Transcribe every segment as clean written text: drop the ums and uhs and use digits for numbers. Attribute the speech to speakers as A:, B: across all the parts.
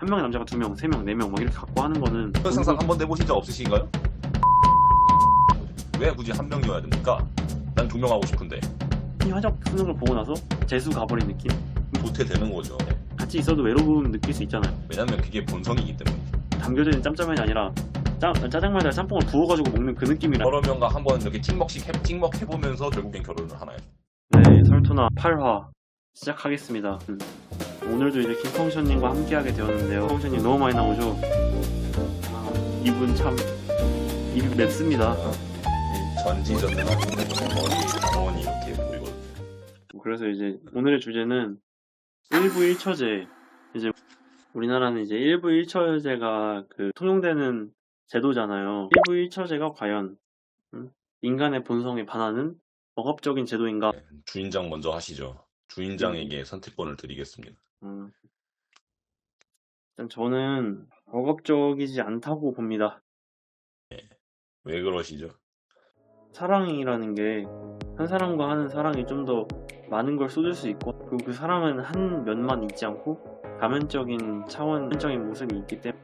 A: 한 명의 남자가 2명, 3명, 4명 막 이렇게 갖고 하는 거는
B: 그런 상상 한 번도 해보신 적 없으신가요? 왜 굳이 한 명이어야 됩니까? 난 2명 하고 싶은데.
A: 화적 쓰는 걸 보고 나서 재수 가버린 느낌?
B: 도태되는 거죠.
A: 같이 있어도 외로움 느낄 수 있잖아요.
B: 왜냐면 그게 본성이기 때문이죠.
A: 담겨져 있는 짬짜면이 아니라 짜장면에다 짬뽕을 부어가지고 먹는 그 느낌이라.
B: 여러 명과 한번 이렇게 찍먹해보면서 결국엔 결혼을 하나요?
A: 네, 설토나 8화 시작하겠습니다. 오늘도 이제 김펑션님과 함께하게 되었는데요. 펑션님 너무 많이 나오죠? 이분 참 입이 맵습니다.
B: 전지전능한 머리 정원이 이렇게 보이거든요.
A: 그래서 이제 오늘의 주제는 1부 1처제. 이제 우리나라는 이제 1부 1처제가 그 통용되는 제도잖아요. 1부 1처제가 과연 인간의 본성에 반하는 억압적인 제도인가?
B: 주인장 먼저 하시죠. 주인장에게 선택권을 드리겠습니다.
A: 일단 저는 억압적이지 않다고 봅니다.
B: 왜 그러시죠?
A: 사랑이라는 게 한 사람과 하는 사랑이 좀 더 많은 걸 쏟을 수 있고, 그리고 그 사랑은 한 면만 있지 않고 다면적인 차원적인 모습이 있기 때문에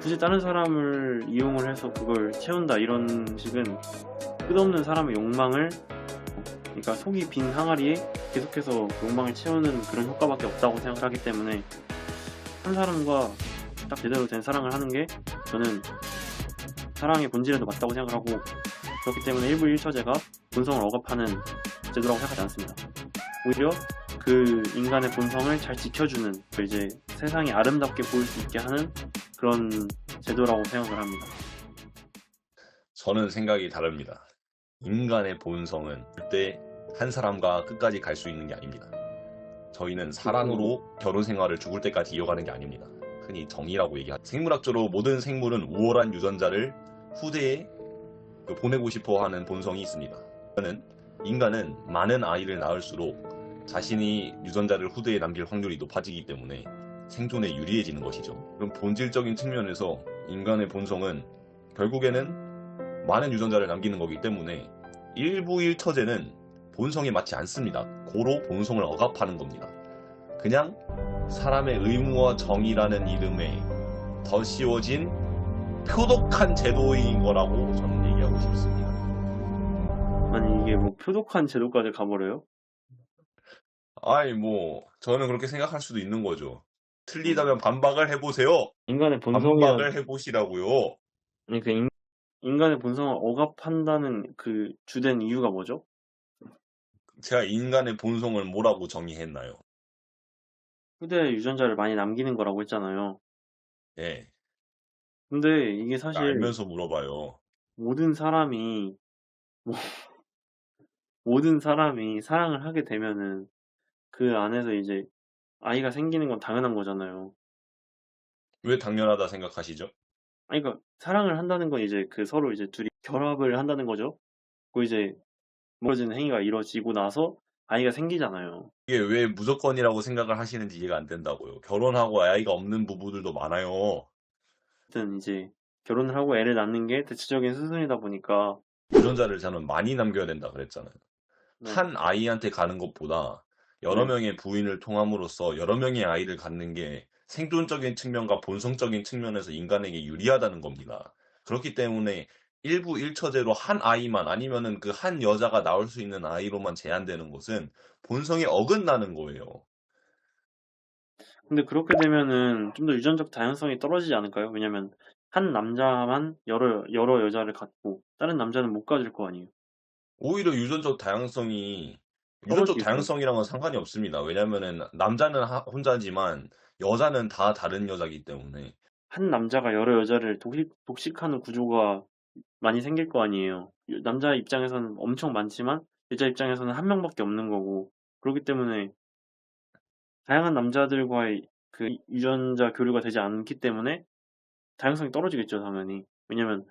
A: 굳이 다른 사람을 이용을 해서 그걸 채운다 이런 식은 끝없는 사람의 욕망을, 그러니까 속이 빈 항아리에 계속해서 욕망을 채우는 그런 효과밖에 없다고 생각하기 때문에 한 사람과 딱 제대로 된 사랑을 하는 게 저는 사랑의 본질에도 맞다고 생각하고, 그렇기 때문에 1부 1처제가 본성을 억압하는 제도라고 생각하지 않습니다. 오히려 그 인간의 본성을 잘 지켜주는, 이제 세상이 아름답게 보일 수 있게 하는 그런 제도라고 생각을 합니다.
B: 저는 생각이 다릅니다. 인간의 본성은 절대 한 사람과 끝까지 갈 수 있는 게 아닙니다. 저희는 사랑으로 결혼 생활을 죽을 때까지 이어가는 게 아닙니다. 흔히 정의라고 얘기하죠. 생물학적으로 모든 생물은 우월한 유전자를 후대에 보내고 싶어 하는 본성이 있습니다. 인간은 많은 아이를 낳을수록 자신이 유전자를 후대에 남길 확률이 높아지기 때문에 생존에 유리해지는 것이죠. 그럼 본질적인 측면에서 인간의 본성은 결국에는 많은 유전자를 남기는 거기 때문에 1부 1처제는 본성에 맞지 않습니다. 고로 본성을 억압하는 겁니다. 그냥 사람의 의무와 정의라는 이름에 더 씌워진 표독한 제도인 거라고 저는 얘기하고 싶습니다.
A: 아니 이게 뭐 표독한 제도까지 가버려요?
B: 아이 뭐 저는 그렇게 생각할 수도 있는 거죠. 틀리다면 반박을 해보세요.
A: 인간의
B: 반박을 해보시라고요.
A: 아니 그 인간의 본성을 억압한다는 그 주된 이유가 뭐죠?
B: 제가 인간의 본성을 뭐라고 정의했나요?
A: 후대에 유전자를 많이 남기는 거라고 했잖아요.
B: 예.
A: 근데 이게 사실
B: 알면서 물어봐요.
A: 모든 사람이 모든 사람이 사랑을 하게 되면은 그 안에서 이제 아이가 생기는 건 당연한 거잖아요.
B: 왜 당연하다 생각하시죠?
A: 아니 그러니까 사랑을 한다는 건 이제 그 서로 이제 둘이 결합을 한다는 거죠. 그 이제 멀어지는 행위가 이루어지고 나서 아이가 생기잖아요.
B: 이게 왜 무조건이라고 생각을 하시는지 이해가 안 된다고요. 결혼하고 아이가 없는 부부들도 많아요.
A: 하여튼 이제 결혼을 하고 애를 낳는 게 대체적인 수순이다 보니까
B: 유전자를 저는 많이 남겨야 된다 그랬잖아요.
A: 네.
B: 한 아이한테 가는 것보다 여러
A: 네.
B: 명의 부인을 통함으로써 여러 명의 아이를 갖는 게 생존적인 측면과 본성적인 측면에서 인간에게 유리하다는 겁니다. 그렇기 때문에 1부 1처제로 한 아이만 아니면은 그 한 여자가 나올 수 있는 아이로만 제한되는 것은 본성에 어긋나는 거예요.
A: 근데 그렇게 되면은 좀 더 유전적 다양성이 떨어지지 않을까요? 왜냐면 한 남자만 여러 여자를 갖고 다른 남자는 못 가질 거 아니에요.
B: 오히려 유전적 다양성이 유전적
A: 떨어지겠죠.
B: 다양성이랑은 상관이 없습니다. 왜냐면은 남자는 혼자지만 여자는 다 다른 여자이기 때문에.
A: 한 남자가 여러 여자를 독식하는 구조가 많이 생길 거 아니에요. 남자 입장에서는 엄청 많지만 여자 입장에서는 한 명밖에 없는 거고, 그렇기 때문에 다양한 남자들과의 그 유전자 교류가 되지 않기 때문에 다양성이 떨어지겠죠, 당연히. 왜냐면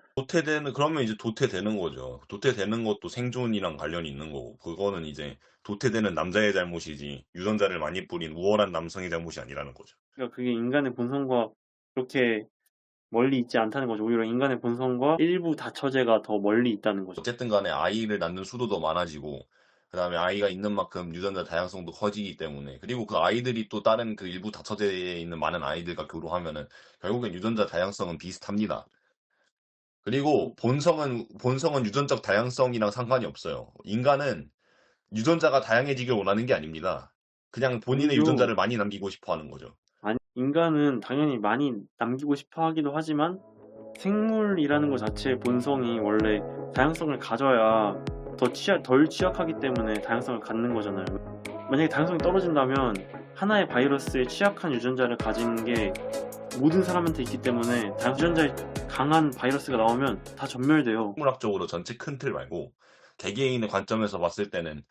B: 그러면 이제 도태되는 거죠. 도태되는 것도 생존이랑 관련이 있는 거고, 그거는 이제 도태되는 남자의 잘못이지 유전자를 많이 뿌린 우월한 남성의 잘못이 아니라는 거죠.
A: 그러니까 그게 인간의 본성과 그렇게 멀리 있지 않다는 거죠. 오히려 인간의 본성과 일부 다처제가 더 멀리 있다는 거죠.
B: 어쨌든 간에 아이를 낳는 수도 더 많아지고 그다음에 아이가 있는 만큼 유전자 다양성도 커지기 때문에 그리고 그 아이들이 또 다른 그 일부 다처제에 있는 많은 아이들과 교류하면은 결국엔 유전자 다양성은 비슷합니다. 그리고 본성은 유전적 다양성이랑 상관이 없어요. 인간은 유전자가 다양해지길 원하는 게 아닙니다. 그냥 본인의
A: 아니죠.
B: 유전자를 많이 남기고 싶어 하는 거죠.
A: 아니, 인간은 당연히 많이 남기고 싶어 하기도 하지만 생물이라는 것 자체의 본성이 원래 다양성을 가져야 덜 취약하기 때문에 다양성을 갖는 거잖아요. 만약에 다양성이 떨어진다면 하나의 바이러스에 취약한 유전자를 가진 게 모든 사람한테 있기 때문에 유전자에 강한 바이러스가 나오면 다 전멸돼요.
B: 생물학적으로 전체 큰 틀 말고 개개인의 관점에서 봤을 때는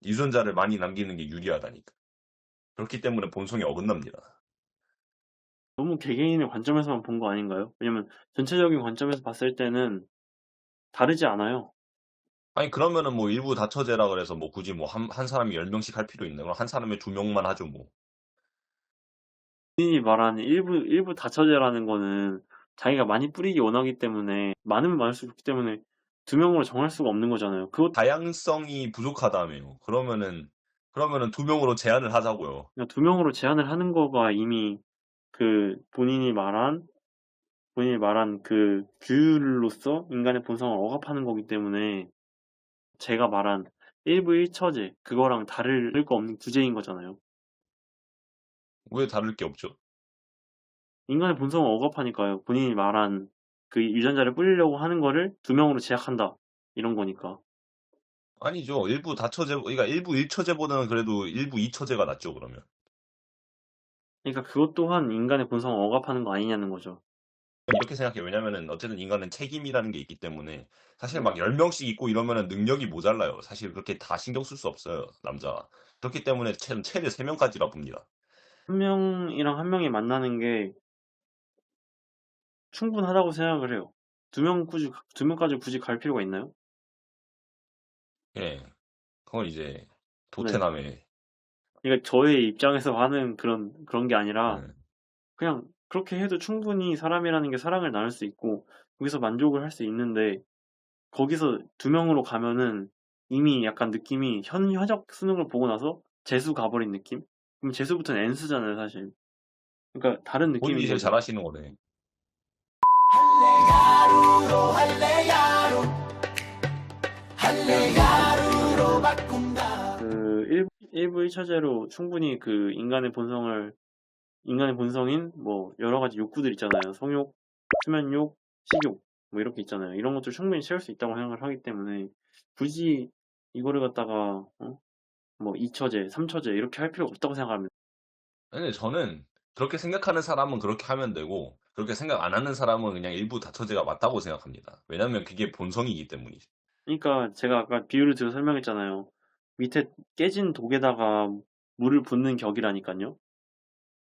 B: 유전자를 많이 남기는 게 유리하다니까. 그렇기 때문에 본성이 어긋납니다.
A: 너무 개개인의 관점에서만 본 거 아닌가요? 왜냐면 전체적인 관점에서 봤을 때는 다르지 않아요.
B: 아니 그러면은 뭐 일부 다처제라 그래서 뭐 굳이 뭐 한 사람이 10명씩 할 필요 있나? 그럼 한 사람에 2명만 하죠 뭐.
A: 본인이 말하는 일부 다처제라는 거는 자기가 많이 뿌리기 원하기 때문에 많으면 많을수록 좋기 때문에 두 명으로 정할 수가 없는 거잖아요. 그것
B: 다양성이 부족하다며요. 그러면은 2명으로 제한을 하자고요.
A: 그냥 두 명으로 제한을 하는 거가 이미 그 본인이 말한 그 규율로서 인간의 본성을 억압하는 거기 때문에 제가 말한 일부 일처제 그거랑 다를 거 없는 주제인 거잖아요.
B: 왜 다를 게 없죠?
A: 인간의 본성을 억압하니까요. 본인이 말한 그 유전자를 뿌리려고 하는 거를 두 명으로 제약한다. 이런 거니까.
B: 아니죠. 일부 다처제 그러니까 일부 일처제보다는 그래도 일부 이처제가 낫죠 그러면.
A: 그러니까 그것 또한 인간의 본성을 억압하는 거 아니냐는 거죠.
B: 이렇게 생각해요. 왜냐면은 어쨌든 인간은 책임이라는 게 있기 때문에 사실
A: 네.
B: 막 10명씩 있고 이러면은 능력이 모자라요. 사실 그렇게 다 신경 쓸 수 없어요, 남자가. 그렇기 때문에 최대 3명까지라 봅니다.
A: 한 명이랑 한 명이 만나는 게 충분하다고 생각을 해요. 두 명까지 굳이 갈 필요가 있나요?
B: 예. 그건 이제
A: 네.
B: 도태남의
A: 그러니까 저의 입장에서 하는 그런 게 아니라
B: 예.
A: 그냥 그렇게 해도 충분히 사람이라는 게 사랑을 나눌 수 있고 거기서 만족을 할 수 있는데 거기서 두 명으로 가면은 이미 약간 느낌이 현저적 수능을 보고 나서 재수 가버린 느낌? 그럼 재수부터는 N수잖아요, 사실. 그러니까 다른
B: 본인이
A: 느낌인
B: 제일
A: 거죠.
B: 잘하시는 거네.
A: 그 일부 일처제로 충분히 그 인간의 본성인 뭐 여러 가지 욕구들 있잖아요. 성욕, 수면욕, 식욕 뭐 이렇게 있잖아요. 이런 것들 충분히 채울 수 있다고 생각을 하기 때문에 굳이 이거를 갖다가 뭐 2처제, 3처제 이렇게 할 필요가 없다고 생각합니다.
B: 근데 저는 그렇게 생각하는 사람은 그렇게 하면 되고 그렇게 생각 안 하는 사람은 그냥 일부 다처제가 맞다고 생각합니다. 왜냐면 그게 본성이기 때문이죠.
A: 그러니까 제가 아까 비유를 들어 설명했잖아요. 밑에 깨진 독에다가 물을 붓는 격이라니까요.
B: 그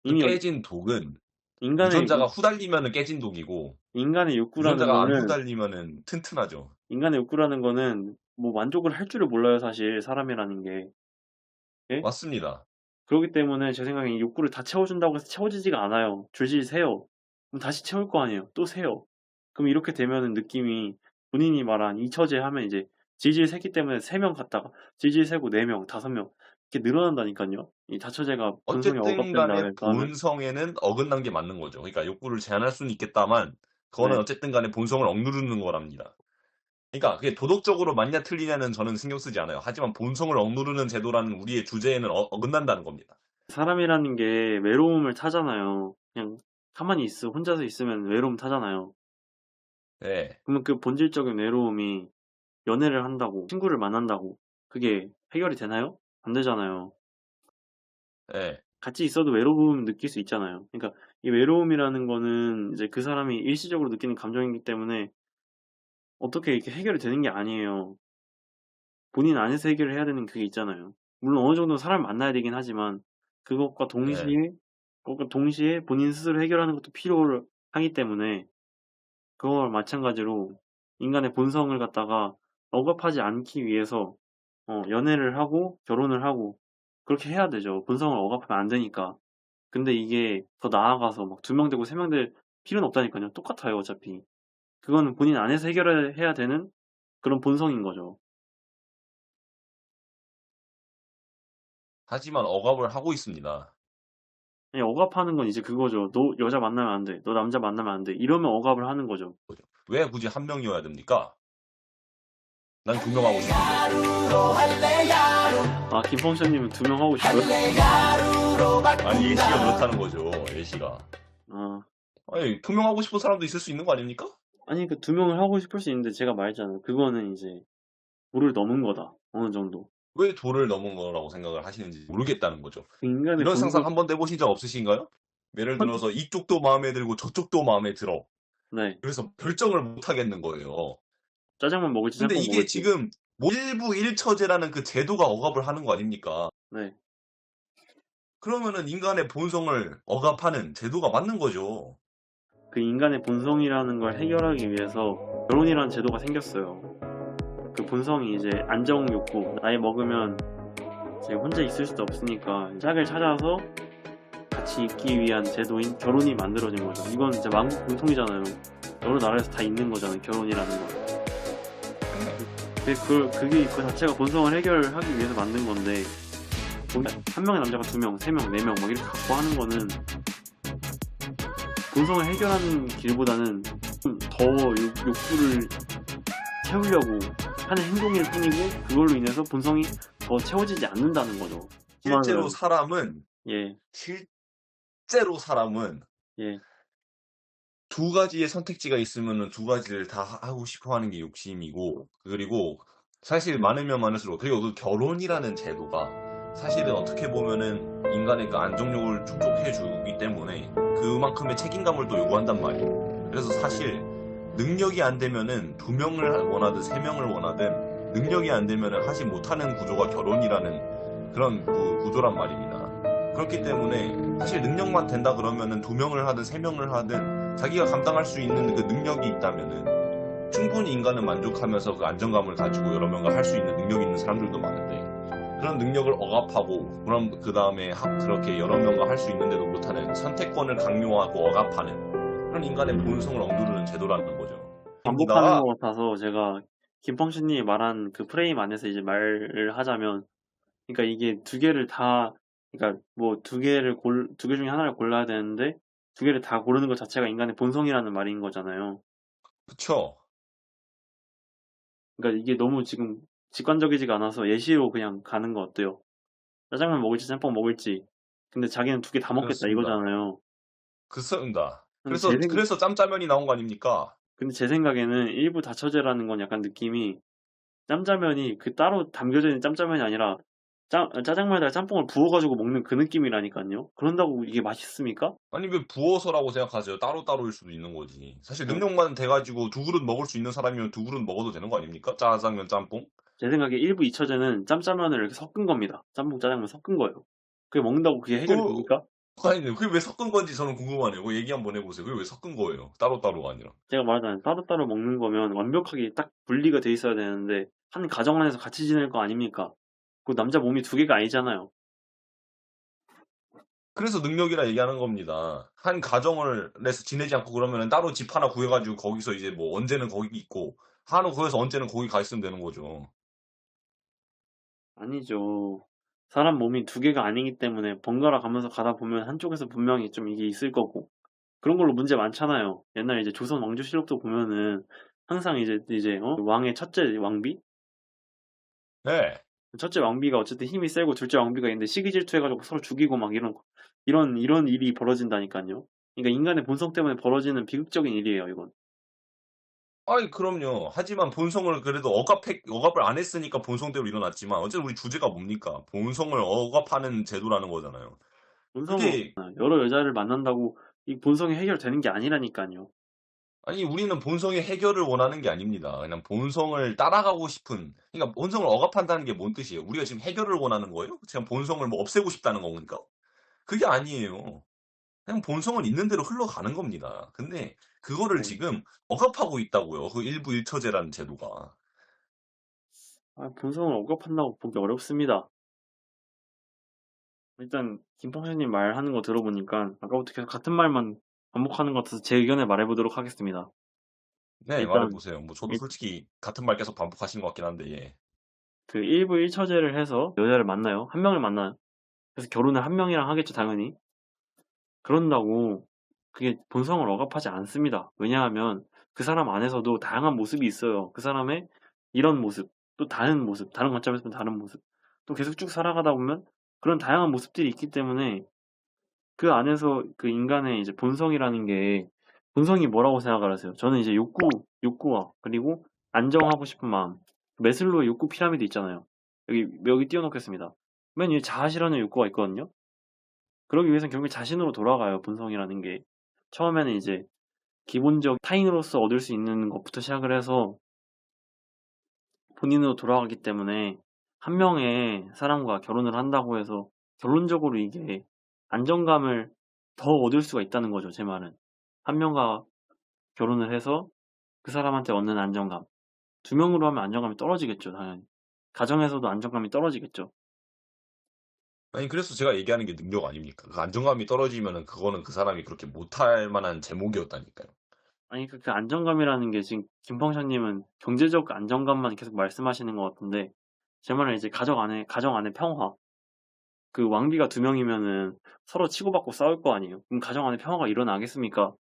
A: 이미
B: 깨진 독은
A: 인간의
B: 유전자가 후달리면은 깨진 독이고
A: 인간의 욕구라는
B: 유전자가 안
A: 거는
B: 후달리면은 튼튼하죠.
A: 뭐 만족을 할 줄을 몰라요, 사실 사람이라는 게. 예?
B: 맞습니다.
A: 그렇기 때문에 제 생각엔 이 욕구를 다 채워준다고 해서 채워지지가 않아요. 줄줄 새요. 그럼 다시 채울 거 아니에요. 또 새요. 그럼 이렇게 되면은 느낌이 본인이 말한 이처제 하면 이제 질질 새기 때문에 3명 갔다가 질질 새고 4명, 5명 이렇게 늘어난다니까요. 이 다처제가 본성이
B: 어쨌든
A: 억압된다
B: 간에
A: 그래서 하면
B: 본성에는 어긋난 게 맞는 거죠. 그러니까 욕구를 제한할 수는 있겠다만 그거는
A: 네.
B: 어쨌든 간에 본성을 억누르는 거랍니다. 그러니까 그게 도덕적으로 맞냐 틀리냐는 저는 신경 쓰지 않아요. 하지만 본성을 억누르는 제도라는 우리의 주제에는 어긋난다는 겁니다.
A: 사람이라는 게 외로움을 타잖아요. 그냥 가만히 혼자서 있으면 외로움 타잖아요.
B: 네.
A: 그러면 그 본질적인 외로움이 연애를 한다고, 친구를 만난다고, 그게 해결이 되나요? 안 되잖아요.
B: 네.
A: 같이 있어도 외로움 느낄 수 있잖아요. 그러니까 이 외로움이라는 거는 이제 그 사람이 일시적으로 느끼는 감정이기 때문에 어떻게 이렇게 해결이 되는 게 아니에요. 본인 안에서 해결을 해야 되는 그게 있잖아요. 물론 어느 정도 사람을 만나야 되긴 하지만 그것과
B: 네.
A: 동시에 그것과 동시에 본인 스스로 해결하는 것도 필요를 하기 때문에 그거와 마찬가지로 인간의 본성을 갖다가 억압하지 않기 위해서 연애를 하고 결혼을 하고 그렇게 해야 되죠. 본성을 억압하면 안 되니까. 근데 이게 더 나아가서 막 2명 되고 3명 될 필요는 없다니까요. 똑같아요, 어차피. 그거는 본인 안에서 해결을 해야 되는 그런 본성인 거죠.
B: 하지만 억압을 하고 있습니다.
A: 아니 억압하는 건 이제 그거죠. "너 여자 만나면 안 돼. 너 남자 만나면 안 돼." 이러면 억압을 하는 거죠.
B: 거죠. 왜 굳이 한 명이어야 됩니까? 난 두 명 하고 싶은데.
A: 아 김펑션 님은 2명 하고 싶어요?
B: 아니 예시가 그렇다는 거죠. 예시가.
A: 아.
B: 아니 두 명 하고 싶은 사람도 있을 수 있는 거 아닙니까?
A: 아니 그 2명을 하고 싶을 수 있는데 제가 말했잖아요. 그거는 이제 도를 넘은 거다. 어느 정도.
B: 왜 도를 넘은 거라고 생각을 하시는지 모르겠다는 거죠.
A: 그 인간의
B: 이런 상상
A: 본성.
B: 한 번도 해보신 적 없으신가요? 예를 들어서 이쪽도 마음에 들고 저쪽도 마음에 들어.
A: 네.
B: 그래서 결정을 못 하겠는 거예요.
A: 짜장면 먹을지
B: 근데
A: 짬뽕
B: 이게
A: 먹을지.
B: 지금 일부 일처제라는 그 제도가 억압을 하는 거 아닙니까?
A: 네.
B: 그러면은 인간의 본성을 억압하는 제도가 맞는 거죠.
A: 그 인간의 본성이라는 걸 해결하기 위해서 결혼이라는 제도가 생겼어요. 그 본성이 이제 안정 욕구, 나이 먹으면 이제 혼자 있을 수도 없으니까 짝을 찾아서 같이 있기 위한 제도인 결혼이 만들어진 거죠. 이건 진짜 만국 공통이잖아요. 여러 나라에서 다 있는 거잖아요. 결혼이라는 건. 그게 그 자체가 본성을 해결하기 위해서 만든 건데 한 명의 남자가 2명, 3명, 4명 막 이렇게 갖고 하는 거는 본성을 해결하는 길보다는 좀 더 욕구를 채우려고 하는 행동일 뿐이고 그걸로 인해서 본성이 더 채워지지 않는다는 거죠.
B: 실제로
A: 그만은
B: 사람은
A: 예,
B: 실제로 사람은
A: 예,
B: 두 가지의 선택지가 있으면은 두 가지를 다 하고 싶어 하는 게 욕심이고, 그리고 사실 많으면 많을수록, 그리고 그 결혼이라는 제도가 사실은 어떻게 보면은 인간의 그 안정욕을 충족해 주기 때문에 그만큼의 책임감을 또 요구한단 말이에요. 그래서 사실 능력이 안 되면은 두 명을 원하든 세 명을 원하든 능력이 안 되면은 하지 못하는 구조가 결혼이라는 그런 구조란 말입니다. 그렇기 때문에 사실 능력만 된다 그러면은 두 명을 하든 세 명을 하든 자기가 감당할 수 있는 그 능력이 있다면은 충분히 인간은 만족하면서 그 안정감을 가지고 여러 명과 할 수 있는 능력이 있는 사람들도 많은데, 그런 능력을 억압하고 그럼 그 다음에 그렇게 여러 명과 할 수 있는데도 못하는 선택권을 강요하고 억압하는 그런 인간의 본성을 억누르는 제도라는 거죠.
A: 반복하는
B: 입니다.
A: 것 같아서 제가 김펑신님이 말한 그 프레임 안에서 이제 말을 하자면, 그러니까 이게 두 개를 다, 그러니까 뭐 두 개 중에 하나를 골라야 되는데 두 개를 다 고르는 것 자체가 인간의 본성이라는 말인 거잖아요.
B: 그쵸?
A: 그러니까 이게 너무 지금 직관적이지가 않아서 예시로 그냥 가는 거 어때요? 짜장면 먹을지 짬뽕 먹을지. 근데 자기는 두 개 다 먹겠다
B: 그렇습니다.
A: 이거잖아요.
B: 그렇습니다.
A: 근데 제 생
B: 그래서 짬짜면이 나온 거 아닙니까?
A: 근데 제 생각에는 일부 다처제라는 건 약간 느낌이 짬짜면이 그 따로 담겨져 있는 짬짜면이 아니라 짜장면에다가 짬뽕을 부어 가지고 먹는 그 느낌이라니깐요. 그런다고 이게 맛있습니까?
B: 아니 왜 부어서라고 생각하세요? 따로따로일 수도 있는 거지. 사실
A: 저
B: 능력만 돼 가지고 두 그릇 먹을 수 있는 사람이면 두 그릇 먹어도 되는 거 아닙니까? 짜장면, 짬뽕?
A: 제 생각에 일부 이처제는 짬짜면을 이렇게 섞은 겁니다. 짬뽕, 짜장면 섞은 거예요. 그게 먹는다고 그게 해결이
B: 그
A: 됩니까?
B: 아니 그게 왜 섞은 건지 저는 궁금하네요. 그거 얘기 한번 해 보세요. 그게 왜 섞은 거예요? 따로따로가 아니라.
A: 제가 말하잖아요. 따로따로 먹는 거면 완벽하게 딱 분리가 돼 있어야 되는데 한 가정 안에서 같이 지낼 거 아닙니까? 그 남자 몸이 두 개가 아니잖아요.
B: 그래서 능력이라 얘기하는 겁니다. 한 가정을 내서 지내지 않고 그러면은 따로 집 하나 구해 가지고 거기서 이제 뭐 언제는 거기 있고 하루 구해서 언제는 거기 가 있으면 되는 거죠.
A: 아니죠. 사람 몸이 두 개가 아니기 때문에 번갈아 가면서 가다 보면 한쪽에서 분명히 좀 이게 있을 거고 그런 걸로 문제 많잖아요. 옛날에 이제 조선 왕조실록도 보면은 항상 이제 왕의 첫째 왕비?
B: 네.
A: 첫째 왕비가 어쨌든 힘이 세고 둘째 왕비가 있는데 시기 질투해 가지고 서로 죽이고 막 이런 일이 벌어진다니깐요. 그러니까 인간의 본성 때문에 벌어지는 비극적인 일이에요, 이건.
B: 아이 그럼요. 하지만 본성을 그래도 억압을 안 했으니까 본성대로 일어났지만 어쨌든 우리 주제가 뭡니까? 본성을 억압하는 제도라는 거잖아요.
A: 본성을
B: 그게
A: 여러 여자를 만난다고 이 본성이 해결되는 게 아니라니깐요.
B: 아니 우리는 본성의 해결을 원하는 게 아닙니다. 그냥 본성을 따라가고 싶은, 그러니까 본성을 억압한다는 게 뭔 뜻이에요? 우리가 지금 해결을 원하는 거예요? 그냥 본성을 뭐 없애고 싶다는 겁니까? 그게 아니에요. 그냥 본성은 있는 대로 흘러가는 겁니다. 근데 그거를
A: 네.
B: 지금 억압하고 있다고요. 그 일부 일처제라는 제도가.
A: 아 본성을 억압한다고 보기 어렵습니다. 일단 김펑션님 말하는 거 들어보니까 아까부터 계속 같은 말만 반복하는 것 같아서 제 의견을 말해 보도록 하겠습니다.
B: 네, 말해
A: 일단
B: 보세요. 뭐 저도
A: 일
B: 솔직히 같은 말 계속 반복하시는 것 같긴 한데 예.
A: 그 일부 일처제를 해서 여자를 만나요. 한 명을 만나요. 그래서 결혼을 한 명이랑 하겠죠, 당연히. 그런다고 그게 본성을 억압하지 않습니다. 왜냐하면 그 사람 안에서도 다양한 모습이 있어요. 그 사람의 이런 모습, 또 다른 모습, 다른 관점에서 본 다른 모습, 또 계속 쭉 살아가다 보면 그런 다양한 모습들이 있기 때문에 그 안에서 그 인간의 이제 본성이라는 게, 본성이 뭐라고 생각을 하세요? 저는 이제 욕구와 그리고 안정하고 싶은 마음, 매슬로의 욕구 피라미드 있잖아요. 여기 띄워놓겠습니다. 맨 위에 자아실현의 욕구가 있거든요. 그러기 위해서는 결국에 자신으로 돌아가요, 본성이라는 게. 처음에는 이제 기본적 타인으로서 얻을 수 있는 것부터 시작을 해서 본인으로 돌아가기 때문에, 한 명의 사람과 결혼을 한다고 해서 결론적으로 이게 안정감을 더 얻을 수가 있다는 거죠, 제 말은. 한 명과 결혼을 해서 그 사람한테 얻는 안정감. 두 명으로 하면 안정감이 떨어지겠죠, 당연히. 가정에서도 안정감이 떨어지겠죠.
B: 아니 그래서 제가 얘기하는 게 능력 아닙니까? 그 안정감이 떨어지면은 그거는 그 사람이 그렇게 못할 만한 제목이었다니까요.
A: 아니, 그 안정감이라는 게 지금 김펑샤님은 경제적 안정감만 계속 말씀하시는 것 같은데, 제 말은 이제 가정 안에 평화. 그 왕비가 두 명이면은 서로 치고받고 싸울 거 아니에요. 그럼 가정 안에 평화가 일어나겠습니까?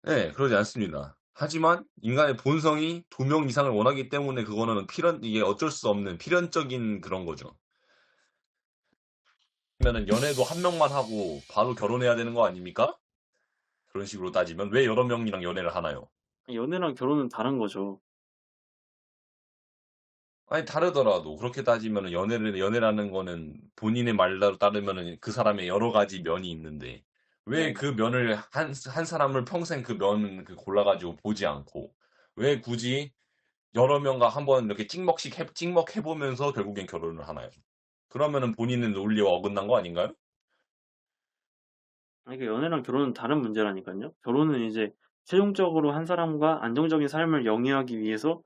B: 네, 그러지 않습니다. 하지만 인간의 본성이 두 명 이상을 원하기 때문에 그거는 이게 어쩔 수 없는 필연적인 그런 거죠. 그러면은 연애도 한 명만 하고 바로 결혼해야 되는 거 아닙니까? 그런 식으로 따지면 왜 여러 명이랑 연애를 하나요?
A: 연애랑 결혼은 다른 거죠.
B: 아니 다르더라도 그렇게 따지면은 연애라는 거는 본인의 말로 따르면은 그 사람의 여러 가지 면이 있는데 왜
A: 네.
B: 그 면을 한 사람을 평생 그 면 골라가지고 보지 않고 왜 굳이 여러 명과 한번 이렇게 찍먹해 보면서 결국엔 결혼을 하나요? 그러면은 본인의 논리와 어긋난 거 아닌가요?
A: 아니, 그 연애랑 결혼은 다른 문제라니까요. 결혼은 이제 최종적으로 한 사람과 안정적인 삶을 영위하기 위해서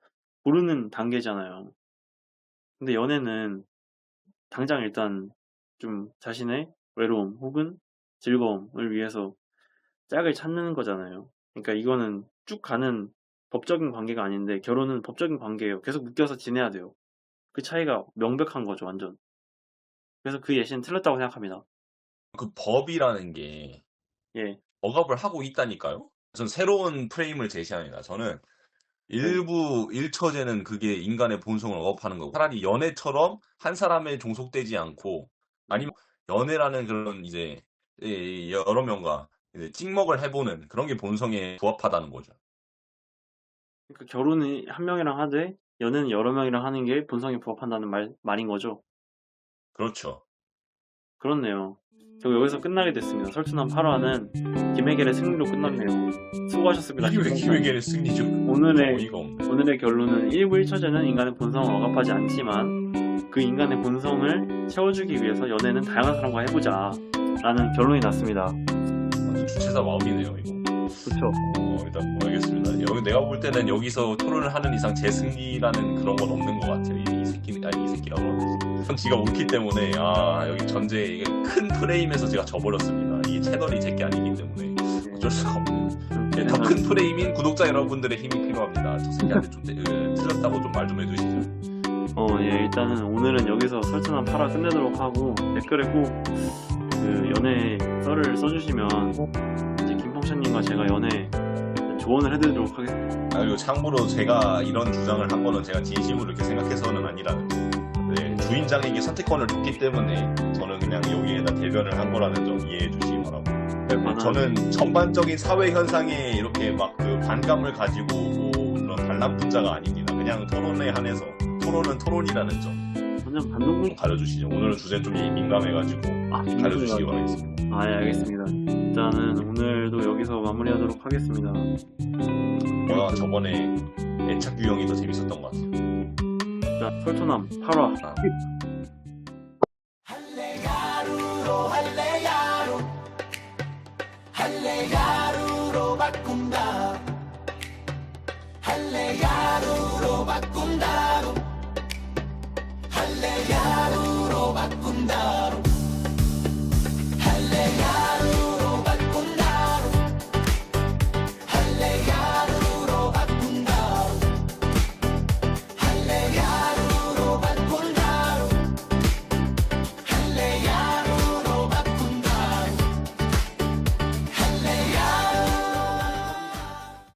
A: 고르는 단계잖아요. 근데 연애는 당장 일단 좀 자신의 외로움 혹은 즐거움을 위해서 짝을 찾는 거잖아요. 그러니까 이거는 쭉 가는 법적인 관계가 아닌데, 결혼은 법적인 관계예요. 계속 묶여서 지내야 돼요. 그 차이가 명백한 거죠, 완전. 그래서 그 예시는 틀렸다고 생각합니다.
B: 그 법이라는 게
A: 예,
B: 억압을 하고 있다니까요? 전 새로운 프레임을 제시합니다. 저는
A: 네,
B: 일부 일처제는 그게 인간의 본성을 억압하는 거고 차라리 연애처럼 한 사람에 종속되지 않고
A: 네.
B: 아니면 연애라는 그런 이제 여러 명과 이제 찍먹을 해보는 그런 게 본성에 부합하다는 거죠.
A: 그러니까 결혼은 한 명이랑 하되 연애는 여러 명이랑 하는 게 본성에 부합한다는 말인 거죠.
B: 그렇죠.
A: 그렇네요. 저 여기서 끝나게 됐습니다. 설춘한 8화는 김혜결의 승리로 끝났네요. 수고하셨습니다,
B: 이게 왜
A: 김성찬.
B: 기획의 승리죠? 어이가 없네.
A: 오늘의 결론은 일부 1처제는 인간의 본성을 억압하지 않지만 그 인간의 본성을 채워주기 위해서 연애는 다양한 사람과 해보자 라는 결론이 났습니다.
B: 완전 주체자 마음이네요, 이거.
A: 그쵸?
B: 일단 알겠습니다. 여기 내가 볼 때는 여기서 토론을 하는 이상 제 승리라는 그런 건 없는 것 같아요. 이 새끼라고 하면서. 지가 옳기 때문에 여기 전제 이게 큰 프레임에서 제가 져버렸습니다. 이 채널이 제게 아니기 때문에 어쩔 수가 없네요. 더 큰 프레임인 구독자 여러분들의 힘이 필요합니다. 저 새끼한테 좀 틀렸다고 좀 말 좀 해주시죠.
A: 예, 일단은 오늘은 여기서 설춘한 8화 끝내도록 하고, 댓글에 꼭 그 연애 썰을 써주시면 이제 김펑션님과 제가 연애 조언을 해드리도록 하겠습니다.
B: 그리고 참고로 제가 이런 주장을 한 거는 제가 진심으로 이렇게 생각해서는 아니라는 거. 네, 주인장에게 선택권을 줬기 때문에 저는 그냥 여기에다 대변을 한 거라는 점 이해해 주시기 바라고. 네, 저는 전반적인 사회 현상에 이렇게 막 그 반감을 가지고 뭐 그런 단란분자가 아닙니다. 그냥 토론에 한해서 토론은 토론이라는 점
A: 완전 반동분.
B: 좀 가려주시죠. 오늘은 주제 좀 민감해가지고 가려주시기 바라겠습니다.
A: 예, 알겠습니다. 일단은 오늘도 여기서 마무리하도록 하겠습니다.
B: 저번에 애착 유형이 더 재밌었던 것 같아요.
A: 자, 설토남 8화.
C: 할래야루로 바꾼다. 할래야루로 바꾼다.